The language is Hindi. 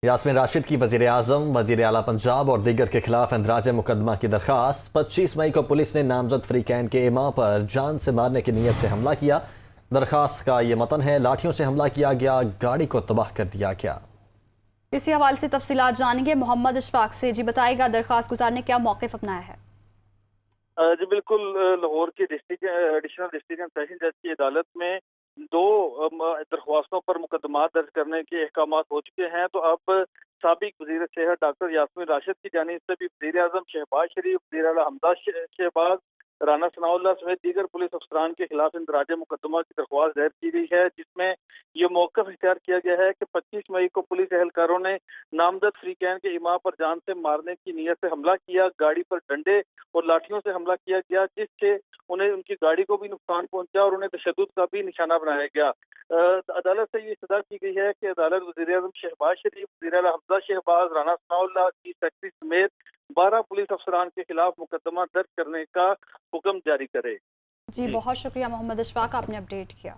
यास्मीन राशिद की वज़ीर आज़म, वज़ीर आला पंजाब और दीगर के खिलाफ इंदराज मुकदमा की दरखास्त। 25 मई को पुलिस ने नामजद फ्रीकैन के इमाम पर जान से मारने की नीयत से हमला किया। दरखास्त का ये मतन है, लाठियों से हमला किया गया, गाड़ी को तबाह कर दिया गया। इसी हवाले से तफसीलात जानेंगे मोहम्मद इशफाक से। जी बताएगा, दरखास्त गुजार ने क्या मौक़िफ़ अपनाया है? जी बिल्कुल, लाहौर के district additional district and session जज की अदालत में दो दरख्वास्तों पर मुकदमा दर्ज करने के अहकाम हो चुके हैं। तो अब साबिक वज़ीर सेहत डॉक्टर यास्मीन राशिद की जानिब से भी वज़ीर आज़म शहबाज शरीफ, वज़ीर आला हमदा शहबाज, राना सनाउल्लाह समेत दीगर पुलिस अफसरान के खिलाफ इंदराज मुकदमा की दरख्वास्त दायर की गई है, जिसमें ये मौक़िफ़ इख्तियार किया गया है कि 25 मई को पुलिस एहलकारों ने नामजद फ्रीकैन के इमाम पर जान से मारने की नीयत से हमला किया। गाड़ी पर डंडे और लाठियों से हमला किया गया, जिससे उन्हें उनकी गाड़ी को भी नुकसान पहुंचा और उन्हें तशद्दुद का भी निशाना बनाया गया। अदालत से ये सजा की गई है कि अदालत वज़ीर आज़म शहबाज शरीफ, वज़ीर आला हमदा शहबाज, राना सनाउल्लाह, चीफ सेक्रेटरी समेत 12 पुलिस अफसरान के खिलाफ मुकदमा दर्ज करने का हुक्म जारी करे। जी बहुत शुक्रिया मोहम्मद इशफाक, आपने अपडेट किया।